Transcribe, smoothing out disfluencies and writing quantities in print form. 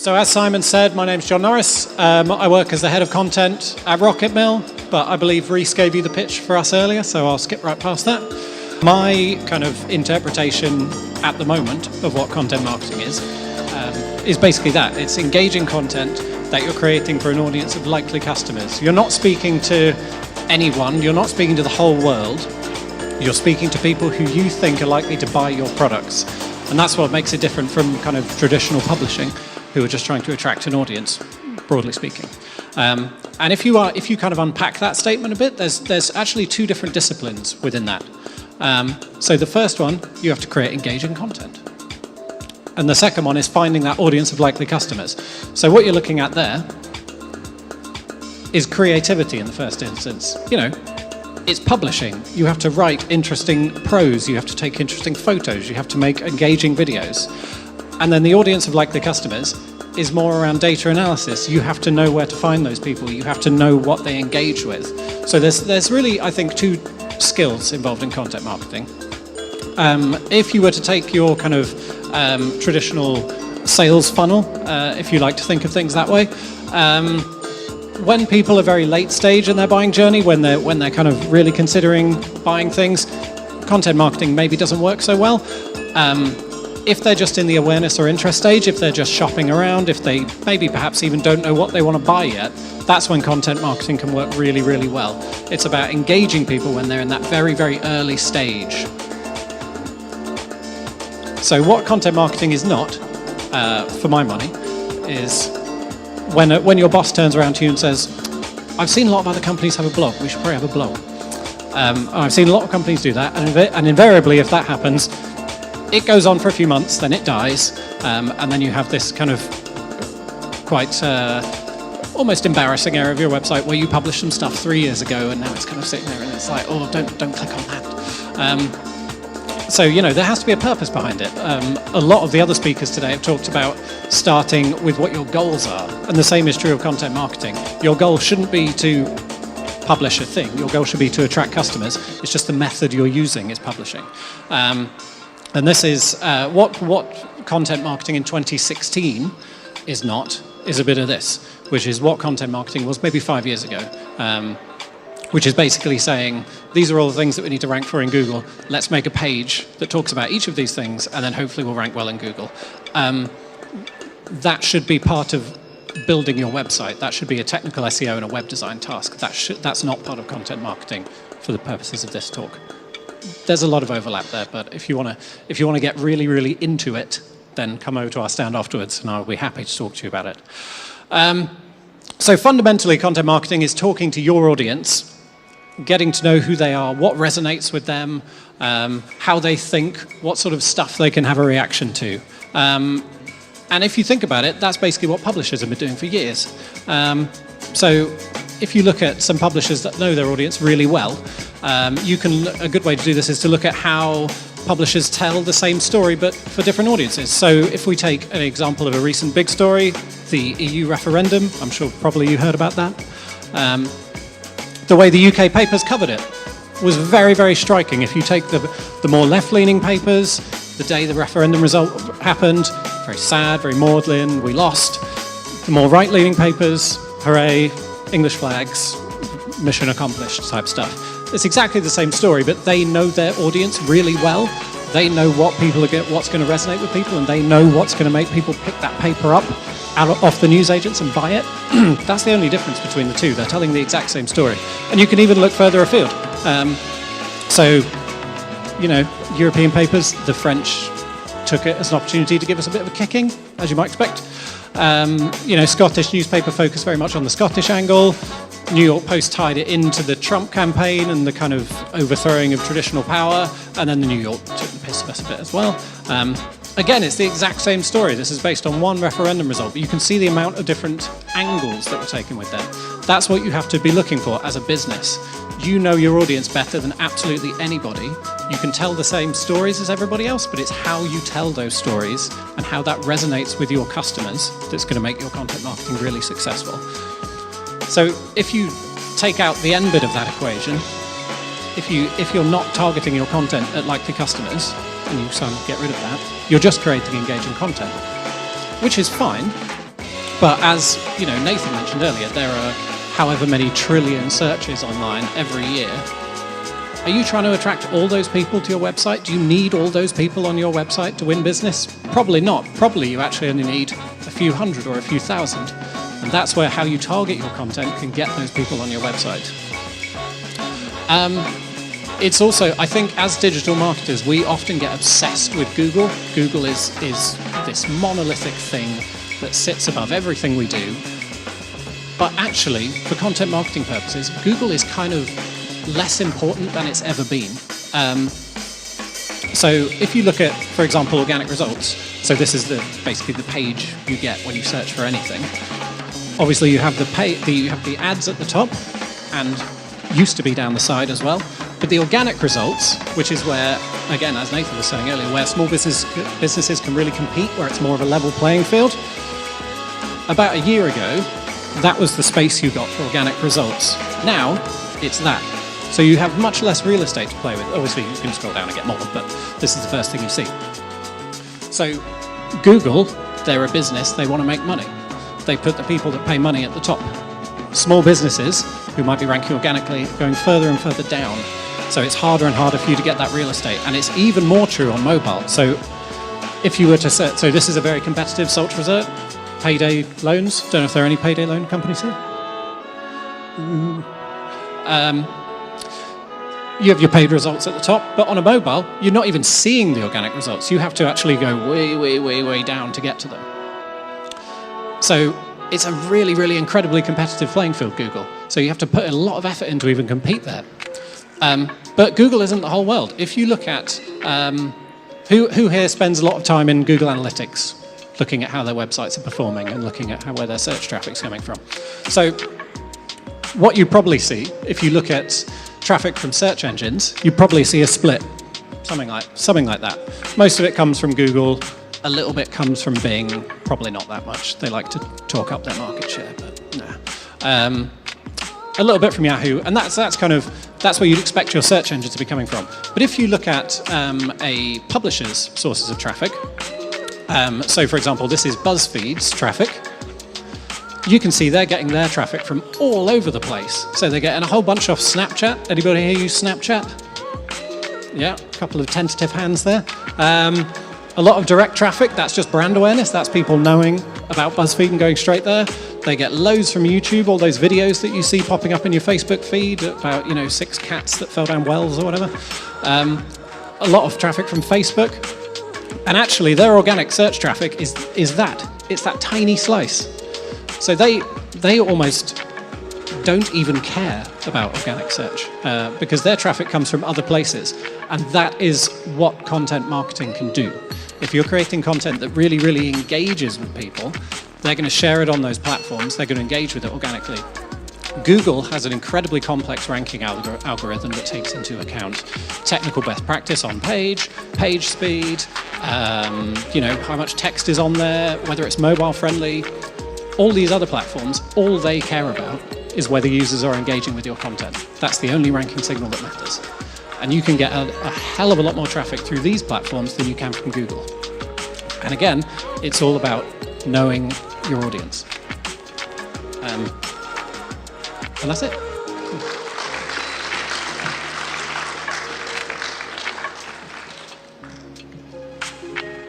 So as Simon said, my name's John Norris. I work as the head of content at Rocket Mill, but I believe Reese gave you the pitch for us earlier, so I'll skip right past that. My kind of interpretation at the moment of what content marketing is basically that. It's engaging content that you're creating for an audience of likely customers. You're not speaking to anyone, you're not speaking to the whole world, you're speaking to people who you think are likely to buy your products. And that's what makes it different from kind of traditional publishing, who are just trying to attract an audience, broadly speaking. And if you kind of unpack that statement a bit, there's actually two different disciplines within that. So the first one, you have to create engaging content. And the second one is finding that audience of likely customers. So what you're looking at there is creativity in the first instance. You know, it's publishing. You have to write interesting prose, you have to take interesting photos, you have to make engaging videos. And then the audience of likely customers is more around data analysis. You have to know where to find those people. You have to know what they engage with. So there's really, I think, two skills involved in content marketing. If you were to take your kind of traditional sales funnel, if you like to think of things that way, when people are very late stage in their buying journey, when they're kind of really considering buying things, content marketing maybe doesn't work so well. If they're just in the awareness or interest stage, if they're just shopping around, if they maybe perhaps even don't know what they want to buy yet, that's when content marketing can work really, really well. It's about engaging people when they're in that very, very early stage. So what content marketing is not, for my money, is when your boss turns around to you and says, I've seen a lot of other companies have a blog, we should probably have a blog. I've seen a lot of companies do that, and invariably if that happens, it goes on for a few months, then it dies, and then you have this kind of quite almost embarrassing area of your website where you published some stuff 3 years ago and now it's kind of sitting there and it's like, oh, don't click on that. So, you know, there has to be a purpose behind it. A lot of the other speakers today have talked about starting with what your goals are, and the same is true of content marketing. Your goal shouldn't be to publish a thing, your goal should be to attract customers. It's just the method you're using is publishing. And this is what content marketing in 2016 is a bit of this, which is what content marketing was maybe 5 years ago, which is basically saying, these are all the things that we need to rank for in Google. Let's make a page that talks about each of these things, and then hopefully we'll rank well in Google. That should be part of building your website. That should be a technical SEO and a web design task. That's not part of content marketing for the purposes of this talk. There's a lot of overlap there, but if you want to get really, really into it, then come over to our stand afterwards, and I'll be happy to talk to you about it. So fundamentally, content marketing is talking to your audience, getting to know who they are, what resonates with them, how they think, what sort of stuff they can have a reaction to. And if you think about it, that's basically what publishers have been doing for years. So if you look at some publishers that know their audience really well, a good way to do this is to look at how publishers tell the same story but for different audiences. So if we take an example of a recent big story, the EU referendum, I'm sure probably you heard about that. The way the UK papers covered it was very, very striking. If you take the more left-leaning papers, the day the referendum result happened, very sad, very maudlin, we lost. The more right-leaning papers, hooray, English flags, mission accomplished type stuff. It's exactly the same story, but they know their audience really well. They know what's going to resonate with people, and they know what's going to make people pick that paper up off the newsagents and buy it. That's the only difference between the two. They're telling the exact same story. And you can even look further afield. So, you know, European papers, the French took it as an opportunity to give us a bit of a kicking, as you might expect. You know, Scottish newspaper focused very much on the Scottish angle. New York Post tied it into the Trump campaign and the kind of overthrowing of traditional power, and then the New York took the piss of us a bit as well. Again, it's the exact same story. This is based on one referendum result, but you can see the amount of different angles that were taken with them. That's what you have to be looking for as a business. You know your audience better than absolutely anybody. You can tell the same stories as everybody else, but it's how you tell those stories and how that resonates with your customers that's going to make your content marketing really successful. So if you take out the end bit of that equation, if you're not targeting your content at likely customers, and you get rid of that, you're just creating engaging content, which is fine, But as Nathan mentioned earlier, there are however many trillion searches online every year. Are you trying to attract all those people to your website? Do you need all those people on your website to win business? Probably not. Probably you actually only need a few hundred or a few thousand. And that's where how you target your content can get those people on your website. It's also, I think, as digital marketers, we often get obsessed with Google. Google is this monolithic thing that sits above everything we do. But actually, for content marketing purposes, Google is kind of less important than it's ever been. So if you look at, for example, organic results, so this is basically the page you get when you search for anything. Obviously, you have the ads at the top, and used to be down the side as well. But the organic results, which is where, again, as Nathan was saying earlier, where small businesses can really compete, where it's more of a level playing field. About a year ago, that was the space you got for organic results. Now, it's that. So you have much less real estate to play with. Obviously, you can scroll down and get more, but this is the first thing you see. So Google, they're a business, they want to make money. They put the people that pay money at the top. Small businesses, who might be ranking organically, going further and further down. So it's harder and harder for you to get that real estate. And it's even more true on mobile. So if you were to search, so this is a very competitive search result. Payday loans. Don't know if there are any payday loan companies here. You have your paid results at the top, but on a mobile, you're not even seeing the organic results. You have to actually go way, way, way, way down to get to them. So it's a really, really incredibly competitive playing field, Google. So you have to put a lot of effort in to even compete there. But Google isn't the whole world. If you look at who here spends a lot of time in Google Analytics, looking at how their websites are performing and looking at where their search traffic's coming from. So what you probably see, if you look at traffic from search engines, you probably see a split, something like that. Most of it comes from Google, a little bit comes from Bing, probably not that much. They like to talk up their market share, but no. A little bit from Yahoo, and that's where you'd expect your search engine to be coming from. But if you look at a publisher's sources of traffic, so for example, this is BuzzFeed's traffic. You can see they're getting their traffic from all over the place. So they're getting a whole bunch off Snapchat. Anybody here use Snapchat? Yeah, a couple of tentative hands there. A lot of direct traffic, that's just brand awareness. That's people knowing about BuzzFeed and going straight there. They get loads from YouTube, all those videos that you see popping up in your Facebook feed about, 6 cats that fell down wells or whatever. A lot of traffic from Facebook. And actually, their organic search traffic is that. It's that tiny slice. So they almost don't even care about organic search because their traffic comes from other places. And that is what content marketing can do. If you're creating content that really, really engages with people, they're going to share it on those platforms. They're going to engage with it organically. Google has an incredibly complex ranking algorithm that takes into account technical best practice on page speed, how much text is on there, whether it's mobile friendly. All these other platforms, all they care about is whether users are engaging with your content. That's the only ranking signal that matters. And you can get a hell of a lot more traffic through these platforms than you can from Google. And again, it's all about knowing your audience. And that's it.